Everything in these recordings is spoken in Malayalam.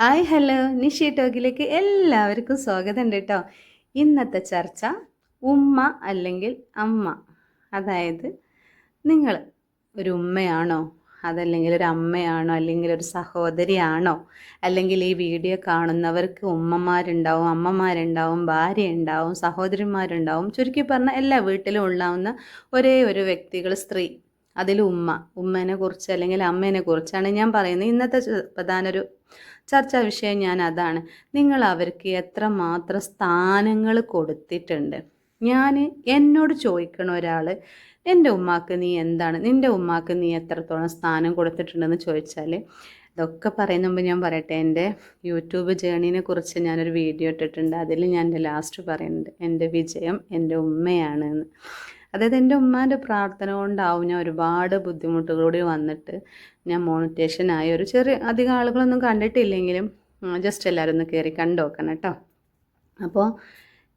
ഹായ് ഹലോ നിഷി ടോക്കിലേക്ക് എല്ലാവർക്കും സ്വാഗതം ഉണ്ട് കേട്ടോ. ഇന്നത്തെ ചർച്ച ഉമ്മ അല്ലെങ്കിൽ അമ്മ. അതായത് നിങ്ങൾ ഒരു ഉമ്മയാണോ, അതല്ലെങ്കിൽ ഒരു അമ്മയാണോ, അല്ലെങ്കിൽ ഒരു സഹോദരിയാണോ, അല്ലെങ്കിൽ ഈ വീഡിയോ കാണുന്നവർക്ക് ഉമ്മമാരുണ്ടാവും, അമ്മമാരുണ്ടാവും, ഭാര്യ ഉണ്ടാവും, സഹോദരിമാരുണ്ടാവും. ചുരുക്കി പറഞ്ഞാൽ എല്ലാ വീട്ടിലും ഉണ്ടാവുന്ന ഒരേ ഒരു വ്യക്തികൾ, സ്ത്രീ. അതിൽ ഉമ്മേനെ കുറിച്ച് അല്ലെങ്കിൽ അമ്മേനെ കുറിച്ചാണ് ഞാൻ പറയുന്നത്. ഇന്നത്തെ പ്രധാന ഒരു ചർച്ചാ വിഷയം ഞാൻ അതാണ്. നിങ്ങൾ അവർക്ക് എത്രമാത്രം സ്ഥാനങ്ങൾ കൊടുത്തിട്ടുണ്ട്. ഞാൻ എന്നോട് ചോദിക്കണ ഒരാൾ, എൻ്റെ ഉമ്മാക്ക് നീ എന്താണ്, നിൻ്റെ ഉമ്മാക്ക് നീ എത്രത്തോളം സ്ഥാനം കൊടുത്തിട്ടുണ്ടെന്ന് ചോദിച്ചാൽ, ഇതൊക്കെ പറയുന്ന മുമ്പ് ഞാൻ പറയട്ടെ, എൻ്റെ യൂട്യൂബ് ജേണീനെ കുറിച്ച് ഞാനൊരു വീഡിയോ ഇട്ടിട്ടുണ്ട്. അതിൽ ഞാൻ എൻ്റെ ലാസ്റ്റ് പറയുന്നുണ്ട്, എൻ്റെ വിജയം എൻ്റെ ഉമ്മയാണ് എന്ന്. അതായത് എൻ്റെ ഉമ്മാൻ്റെ പ്രാർത്ഥന കൊണ്ടാവും ഞാൻ ഒരുപാട് ബുദ്ധിമുട്ടുകളോട് വന്നിട്ട് ഞാൻ മോണിറ്റേഷനായി. ഒരു ചെറിയ അധികം ആളുകളൊന്നും കണ്ടിട്ടില്ലെങ്കിലും ജസ്റ്റ് എല്ലാവരും ഒന്ന് കയറി കണ്ടു നോക്കണം കേട്ടോ. അപ്പോൾ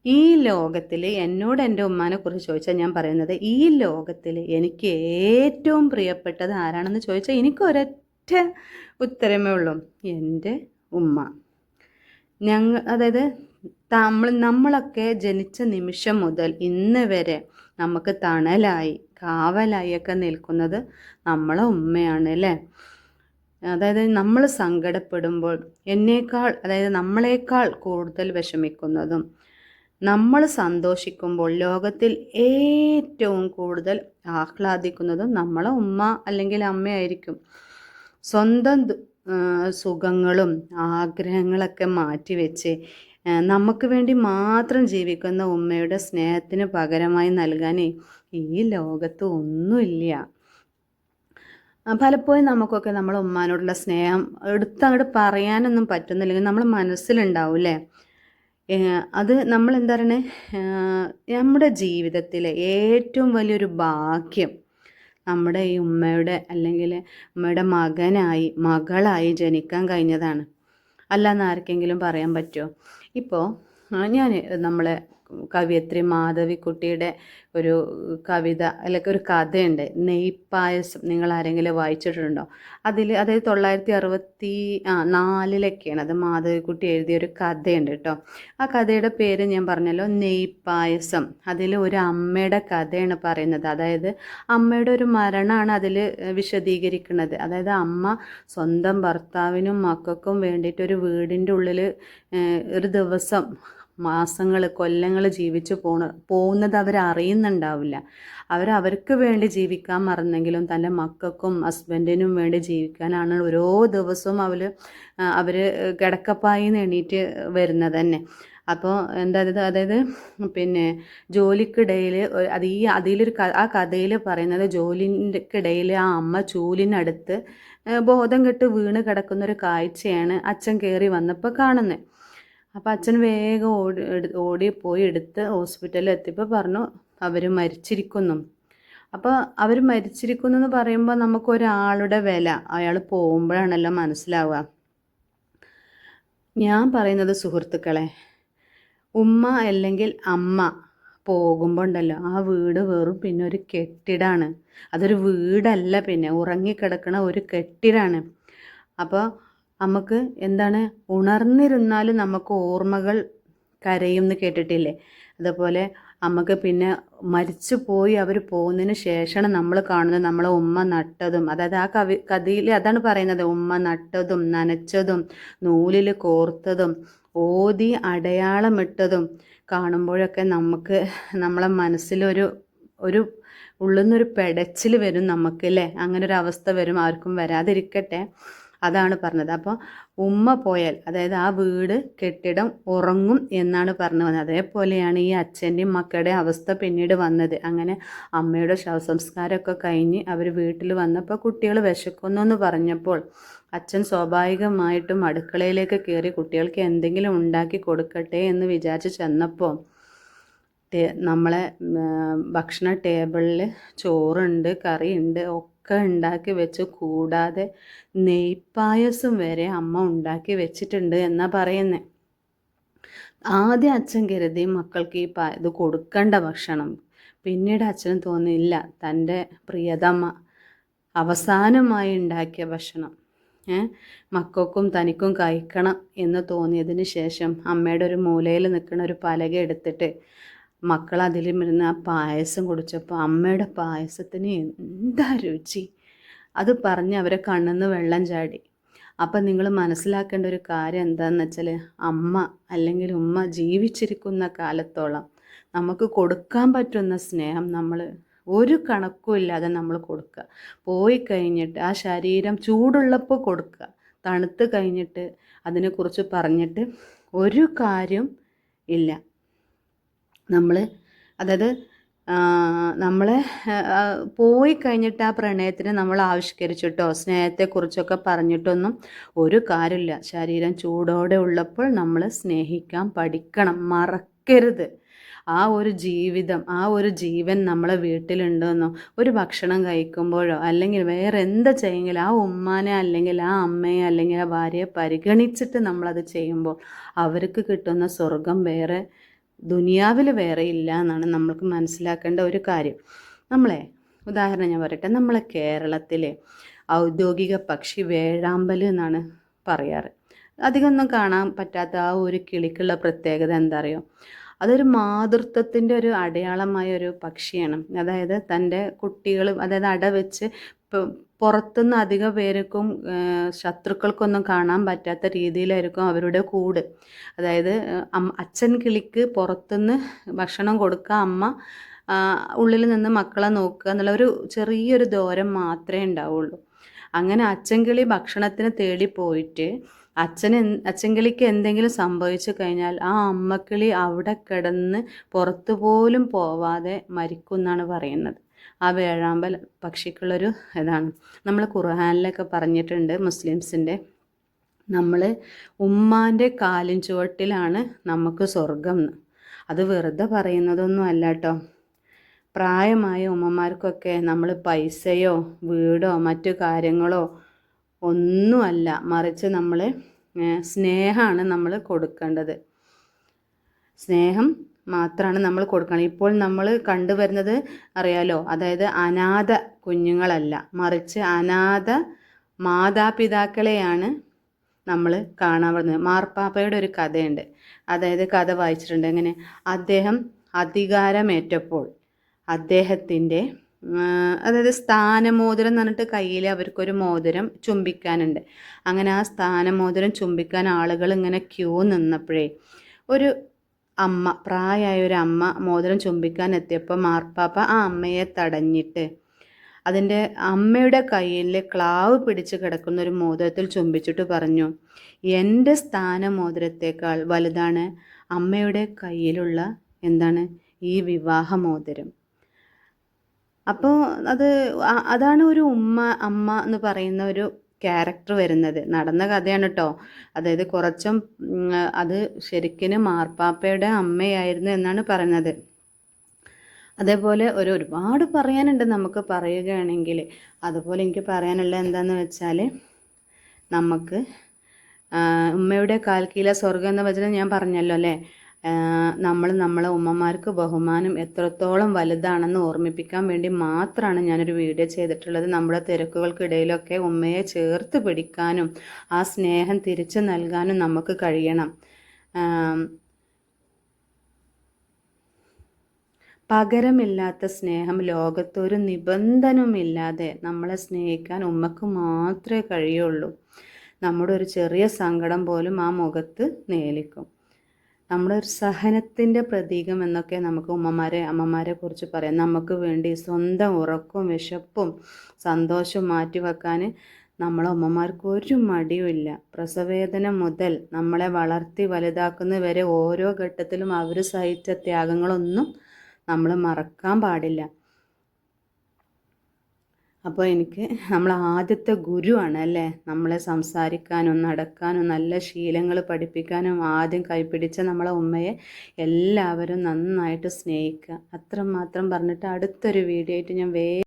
ഈ ലോകത്തിൽ എന്നോട് എൻ്റെ ഉമ്മാനെ കുറിച്ച് ചോദിച്ചാൽ ഞാൻ പറയുന്നത്, ഈ ലോകത്തിൽ എനിക്ക് ഏറ്റവും പ്രിയപ്പെട്ടത് ആരാണെന്ന് ചോദിച്ചാൽ എനിക്ക് ഒരൊറ്റ ഉത്തരമേ ഉള്ളൂ, എൻ്റെ ഉമ്മ. അതായത് നമ്മളൊക്കെ ജനിച്ച നിമിഷം മുതൽ ഇന്ന് വരെ നമുക്ക് തണലായി കാവലായി ഒക്കെ നിൽക്കുന്നത് നമ്മളെ ഉമ്മയാണ് അല്ലേ. അതായത് നമ്മൾ സങ്കടപ്പെടുമ്പോൾ അതായത് നമ്മളെക്കാൾ കൂടുതൽ വിഷമിക്കുന്നതും, നമ്മൾ സന്തോഷിക്കുമ്പോൾ ലോകത്തിൽ ഏറ്റവും കൂടുതൽ ആഹ്ലാദിക്കുന്നതും നമ്മളെ ഉമ്മ അല്ലെങ്കിൽ അമ്മയായിരിക്കും. സ്വന്തം സുഖങ്ങളും ആഗ്രഹങ്ങളൊക്കെ മാറ്റിവെച്ച് നമുക്ക് വേണ്ടി മാത്രം ജീവിക്കുന്ന ഉമ്മയുടെ സ്നേഹത്തിന് പകരമായി നൽകാൻ ഈ ലോകത്ത് ഒന്നുമില്ല. പലപ്പോഴും നമുക്കൊക്കെ നമ്മളെ ഉമ്മാനോടുള്ള സ്നേഹം അങ്ങോട്ട് പറയാനൊന്നും പറ്റുന്നില്ലെങ്കിൽ നമ്മൾ മനസ്സിലുണ്ടാവും അല്ലേ. അത് നമ്മൾ എന്താ പറയണേ, നമ്മുടെ ജീവിതത്തിലെ ഏറ്റവും വലിയൊരു ഭാഗ്യം നമ്മുടെ ഈ ഉമ്മയുടെ അല്ലെങ്കിൽ ഉമ്മയുടെ മകളായി ജനിക്കാൻ കഴിഞ്ഞതാണ്. അല്ലാന്ന് ആർക്കെങ്കിലും പറയാൻ പറ്റുമോ? ഇപ്പോൾ ഞാൻ നമ്മളെ കവിയത്രി മാധവിക്കുട്ടിയുടെ ഒരു കവിത അല്ലെങ്കിൽ ഒരു കഥയുണ്ട്, നെയ്പ്പായസം. നിങ്ങൾ ആരെങ്കിലും വായിച്ചിട്ടുണ്ടോ? അതായത് 1964 അത് മാധവിക്കുട്ടി എഴുതിയ ഒരു കഥയുണ്ട് കേട്ടോ. ആ കഥയുടെ പേര് ഞാൻ പറഞ്ഞല്ലോ, നെയ്പ്പായസം. അതിൽ ഒരു അമ്മയുടെ കഥയാണ് പറയുന്നത്. അതായത് അമ്മയുടെ ഒരു മരണമാണ് അതിൽ വിശദീകരിക്കുന്നത്. അതായത് അമ്മ സ്വന്തം ഭർത്താവിനും മക്കൾക്കും വേണ്ടിയിട്ട് ഒരു വീടിൻ്റെ ഉള്ളിൽ ഒരു ദിവസം, മാസങ്ങൾ, കൊല്ലങ്ങൾ ജീവിച്ചു പോകുന്നത് അവരറിയുന്നുണ്ടാവില്ല. അവർക്ക് വേണ്ടി ജീവിക്കാൻ മറന്നെങ്കിലും തൻ്റെ മക്കൾക്കും ഹസ്ബൻഡിനും വേണ്ടി ജീവിക്കാനാണ് ഓരോ ദിവസവും അവർ കിടക്കപ്പായിന്ന് എണീറ്റ് വരുന്നത് തന്നെ. അപ്പോൾ അതായത് പിന്നെ ജോലിക്കിടയിൽ ആ കഥയിൽ പറയുന്നത്, ജോലിക്കിടയിൽ ആ അമ്മ ചൂലിനടുത്ത് ബോധം കെട്ട് വീണ് കിടക്കുന്നൊരു കാഴ്ചയാണ് അച്ഛൻ കയറി വന്നപ്പോൾ കാണുന്നത്. അപ്പോൾ അച്ഛൻ വേഗം ഓടിപ്പോയി എടുത്ത് ഹോസ്പിറ്റലിൽ എത്തിയപ്പോൾ പറഞ്ഞു അവർ മരിച്ചിരിക്കുന്നു. അപ്പോൾ അവർ മരിച്ചിരിക്കുന്നു എന്ന് പറയുമ്പോൾ നമുക്കൊരാളുടെ വില അയാൾ പോകുമ്പോഴാണല്ലോ മനസ്സിലാവുക. ഞാൻ പറയുന്നത് സുഹൃത്തുക്കളെ, ഉമ്മ അല്ലെങ്കിൽ അമ്മ പോകുമ്പോൾ ഉണ്ടല്ലോ, ആ വീട് വെറും പിന്നെ ഒരു കെട്ടിടമാണ്. അതൊരു വീടല്ല, പിന്നെ ഉറങ്ങിക്കിടക്കണ ഒരു കെട്ടിടമാണ്. അപ്പോൾ നമുക്ക് ഉണർന്നിരുന്നാലും നമുക്ക് ഓർമ്മകൾ കരയും എന്ന് കേട്ടിട്ടില്ലേ? അതുപോലെ നമുക്ക് പിന്നെ മരിച്ചു പോയി അവർ പോകുന്നതിന് ശേഷമാണ് നമ്മൾ കാണുന്നത് നമ്മളെ ഉമ്മ നട്ടതും. അതായത് ആ കഥയിൽ അതാണ് പറയുന്നത്, ഉമ്മ നട്ടതും നനച്ചതും നൂലിൽ കോർത്തതും ഓതി അടയാളമിട്ടതും കാണുമ്പോഴൊക്കെ നമുക്ക് നമ്മളെ മനസ്സിലൊരു ഉള്ളിൽ നിന്നൊരു പെടച്ചിൽ വരും നമുക്ക് അല്ലേ. അങ്ങനെ ഒരു അവസ്ഥ വരും, ആർക്കും വരാതിരിക്കട്ടെ. അതാണ് പറഞ്ഞത്. അപ്പോൾ ഉമ്മ പോയാൽ, അതായത് ആ വീട് കെട്ടിടം ഉറങ്ങും എന്നാണ് പറഞ്ഞു വന്നത്. അതേപോലെയാണ് ഈ അച്ഛൻ്റെയും മക്കളുടെ അവസ്ഥ പിന്നീട് വന്നത്. അങ്ങനെ അമ്മയുടെ ശവസംസ്കാരമൊക്കെ കഴിഞ്ഞ് അവർ വീട്ടിൽ വന്നപ്പോൾ കുട്ടികൾ വിശക്കുന്നു എന്ന് പറഞ്ഞപ്പോൾ അച്ഛൻ സ്വാഭാവികമായിട്ടും അടുക്കളയിലേക്ക് കയറി കുട്ടികൾക്ക് എന്തെങ്കിലും ഉണ്ടാക്കി കൊടുക്കട്ടെ എന്ന് വിചാരിച്ച് ചെന്നപ്പോൾ നമ്മളെ ഭക്ഷണ ടേബിളിൽ ചോറുണ്ട്, കറിയുണ്ട്, ഒക്കെ ഉണ്ടാക്കി വെച്ച്, കൂടാതെ നെയ്പ്പായസം വരെ അമ്മ ഉണ്ടാക്കി വെച്ചിട്ടുണ്ട് എന്നാണ് പറയുന്നത്. ആദ്യം അച്ഛൻ കരുതി മക്കൾക്ക് ഇത് കൊടുക്കേണ്ട ഭക്ഷണം. പിന്നീട് അച്ഛന് തോന്നിയില്ല, തൻ്റെ പ്രിയതമ്മ അവസാനമായി ഉണ്ടാക്കിയ ഭക്ഷണം മക്കൾക്കും തനിക്കും കഴിക്കണം എന്ന് തോന്നിയതിന് ശേഷം അമ്മയുടെ ഒരു മൂലയിൽ നിൽക്കുന്ന ഒരു പലക എടുത്തിട്ട് മക്കൾ അതിലിരുന്ന് ആ പായസം കുടിച്ചപ്പോൾ അമ്മയുടെ പായസത്തിന് എന്താ രുചി, അത് പറഞ്ഞ് അവരെ കണ്ണിന്ന് വെള്ളം ചാടി. അപ്പം നിങ്ങൾ മനസ്സിലാക്കേണ്ട ഒരു കാര്യം എന്താണെന്ന് വെച്ചാൽ അമ്മ അല്ലെങ്കിൽ ഉമ്മ ജീവിച്ചിരിക്കുന്ന കാലത്തോളം നമുക്ക് കൊടുക്കാൻ പറ്റുന്ന സ്നേഹം നമ്മൾ ഒരു കണക്കും ഇല്ലാതെ നമ്മൾ കൊടുക്കുക. പോയി കഴിഞ്ഞിട്ട് ആ ശരീരം ചൂടുള്ളപ്പോൾ കൊടുക്കുക, തണുത്ത് കഴിഞ്ഞിട്ട് അതിനെക്കുറിച്ച് പറഞ്ഞിട്ട് ഒരു കാര്യം ഇല്ല. നമ്മൾ അതായത് നമ്മളെ പോയി കഴിഞ്ഞിട്ട് ആ പ്രണയത്തിന് നമ്മൾ ആവിഷ്കരിച്ചിട്ടോ സ്നേഹത്തെക്കുറിച്ചൊക്കെ പറഞ്ഞിട്ടൊന്നും ഒരു കാര്യമില്ല. ശരീരം ചൂടോടെ ഉള്ളപ്പോൾ നമ്മൾ സ്നേഹിക്കാൻ പഠിക്കണം, മറക്കരുത്. ആ ഒരു ജീവിതം, ആ ഒരു ജീവൻ നമ്മളെ വീട്ടിലുണ്ടെന്നോ ഒരു ഭക്ഷണം കഴിക്കുമ്പോഴോ അല്ലെങ്കിൽ വേറെ എന്താ ചെയ്യുമെങ്കിലും ആ ഉമ്മാനെ അല്ലെങ്കിൽ ആ അമ്മയെ അല്ലെങ്കിൽ ആ ഭാര്യയെ പരിഗണിച്ചിട്ട് നമ്മളത് ചെയ്യുമ്പോൾ അവർക്ക് കിട്ടുന്ന സ്വർഗം വേറെ ദുനിയാവിൽ വേറെ ഇല്ല എന്നാണ് നമ്മൾക്ക് മനസ്സിലാക്കേണ്ട ഒരു കാര്യം. ഉദാഹരണം ഞാൻ പറയട്ടെ, നമ്മളെ കേരളത്തിലെ ഔദ്യോഗിക പക്ഷി വേഴാമ്പൽ എന്നാണ് പറയാറ്. അധികമൊന്നും കാണാൻ പറ്റാത്ത ആ ഒരു കിളിക്കുള്ള പ്രത്യേകത എന്താ അറിയോ? അതൊരു മാതൃത്വത്തിൻ്റെ ഒരു അടയാളമായ ഒരു പക്ഷിയാണ്. അതായത് തൻ്റെ കുട്ടികൾ, അതായത് അട വെച്ച് പുറത്തുനിന്ന് അധിക പേർക്കും ശത്രുക്കൾക്കൊന്നും കാണാൻ പറ്റാത്ത രീതിയിലായിരിക്കും അവരുടെ കൂട്. അതായത് അച്ഛൻ കിളിക്ക് പുറത്തുനിന്ന് ഭക്ഷണം കൊടുക്കുക, അമ്മ ഉള്ളിൽ നിന്ന് മക്കളെ നോക്കുക എന്നുള്ള ഒരു ചെറിയൊരു ദൂരം മാത്രമേ ഉണ്ടാവുള്ളൂ. അങ്ങനെ അച്ഛൻ കിളി ഭക്ഷണത്തിന് തേടി പോയിട്ട് അച്ഛൻ കിളിക്ക് എന്തെങ്കിലും സംഭവിച്ചു കഴിഞ്ഞാൽ ആ അമ്മക്കിളി അവിടെ കിടന്ന് പുറത്തു പോലും പോവാതെ മരിക്കും എന്നാണ് പറയുന്നത്. ആ വേഴാമ്പൽ പക്ഷിക്കുള്ളൊരു ഇതാണ്. നമ്മൾ ഖുർആനിലൊക്കെ പറഞ്ഞിട്ടുണ്ട് മുസ്ലിംസിൻ്റെ, നമ്മൾ ഉമ്മാൻ്റെ കാലിൻ ചുവട്ടിലാണ് നമുക്ക് സ്വർഗം എന്ന്. അത് വെറുതെ പറയുന്നതൊന്നും അല്ല കേട്ടോ. പ്രായമായ ഉമ്മമാർക്കൊക്കെ നമ്മൾ പൈസയോ വീടോ മറ്റു കാര്യങ്ങളോ ഒന്നുമല്ല, മറിച്ച് നമ്മൾ സ്നേഹമാണ് നമ്മൾ കൊടുക്കേണ്ടത്. സ്നേഹം മാത്രമാണ് നമ്മൾ കൊടുക്കണം. ഇപ്പോൾ നമ്മൾ കണ്ടുവരുന്നത് അറിയാലോ, അതായത് അനാഥ കുഞ്ഞുങ്ങളല്ല, മറിച്ച് അനാഥ മാതാപിതാക്കളെയാണ് നമ്മൾ കാണാൻ വരുന്നത്. മാർപ്പാപ്പയുടെ ഒരു കഥയുണ്ട്, അതായത് കഥ വായിച്ചിട്ടുണ്ട്. എങ്ങനെ അദ്ദേഹം അധികാരമേറ്റപ്പോൾ അദ്ദേഹത്തിൻ്റെ അതായത് സ്ഥാനമോതിരം എന്ന് പറഞ്ഞിട്ട് കയ്യിൽ അവർക്കൊരു മോതിരം ചുംബിക്കാനുണ്ട്. അങ്ങനെ ആ സ്ഥാനമോതിരം ചുംബിക്കാൻ ആളുകൾ ഇങ്ങനെ ക്യൂ നിന്നപ്പോഴേ ഒരു അമ്മ, പ്രായമായ ഒരു അമ്മ മോതിരം ചുംബിക്കാൻ എത്തിയപ്പോൾ മാർപ്പാപ്പ ആ അമ്മയെ തടഞ്ഞിട്ട് അതിൻ്റെ അമ്മയുടെ കയ്യിൽ ക്ലാവ് പിടിച്ച് കിടക്കുന്ന ഒരു മോതിരത്തിൽ ചുംബിച്ചിട്ട് പറഞ്ഞു, എൻ്റെ സ്ഥാനമോതിരത്തേക്കാൾ വലുതാണ് അമ്മയുടെ കയ്യിലുള്ള എന്താണ് ഈ വിവാഹമോതിരം. അപ്പോൾ അതാണ് ഒരു അമ്മ എന്ന് പറയുന്ന ഒരു ക്യാരക്ടർ വരുന്നത്. നടന്ന കഥയാണ് കേട്ടോ. അതായത് കുറച്ചും അത് ശരിക്കും മാർപ്പാപ്പയുടെ അമ്മയായിരുന്നു എന്നാണ് പറയുന്നത്. അതേപോലെ ഒരുപാട് പറയാനുണ്ട് നമുക്ക് പറയുകയാണെങ്കിൽ. അതുപോലെ എനിക്ക് പറയാനുള്ള എന്താണെന്ന് വെച്ചാൽ, നമുക്ക് ഉമ്മയുടെ കാൽക്കീല സ്വർഗം എന്ന വചനം ഞാൻ പറഞ്ഞല്ലോ അല്ലേ. നമ്മളെ ഉമ്മമാർക്ക് ബഹുമാനം എത്രത്തോളം വലുതാണെന്ന് ഓർമ്മിപ്പിക്കാൻ വേണ്ടി മാത്രമാണ് ഞാനൊരു വീഡിയോ ചെയ്തിട്ടുള്ളത്. നമ്മുടെ തിരക്കുകൾക്കിടയിലൊക്കെ ഉമ്മയെ ചേർത്ത് പിടിക്കാനും ആ സ്നേഹം തിരിച്ചു നൽകാനും നമുക്ക് കഴിയണം. പകരമില്ലാത്ത സ്നേഹം ലോകത്തൊരു നിബന്ധനയുമില്ലാതെ നമ്മളെ സ്നേഹിക്കാൻ ഉമ്മക്ക് മാത്രമേ കഴിയുള്ളൂ. നമ്മുടെ ഒരു ചെറിയ സങ്കടം പോലും ആ മുഖത്ത് നേലിക്കും. നമ്മുടെ ഒരു സഹനത്തിൻ്റെ പ്രതീകം എന്നൊക്കെ നമുക്ക് അമ്മമാരെ കുറിച്ച് പറയാം. നമുക്ക് വേണ്ടി സ്വന്തം ഉറക്കവും വിശപ്പും സന്തോഷവും മാറ്റിവെക്കാൻ നമ്മളെ ഉമ്മമാർക്ക് ഒരു മടിയുമില്ല. പ്രസവവേദന മുതൽ നമ്മളെ വളർത്തി വലുതാക്കുന്നവരെ ഓരോ ഘട്ടത്തിലും അവർ സഹിച്ച ത്യാഗങ്ങളൊന്നും നമ്മൾ മറക്കാൻ പാടില്ല. അപ്പോൾ നമ്മൾ ആദ്യത്തെ ഗുരുവാണ് അല്ലേ, നമ്മളെ സംസാരിക്കാനും നടക്കാനും നല്ല ശീലങ്ങൾ പഠിപ്പിക്കാനും ആദ്യം കൈപിടിച്ച നമ്മളെ ഉമ്മയെ എല്ലാവരും നന്നായിട്ട് സ്നേഹിക്കുക. അത്രമാത്രം പറഞ്ഞിട്ട് അടുത്തൊരു വീഡിയോ ആയിട്ട് ഞാൻ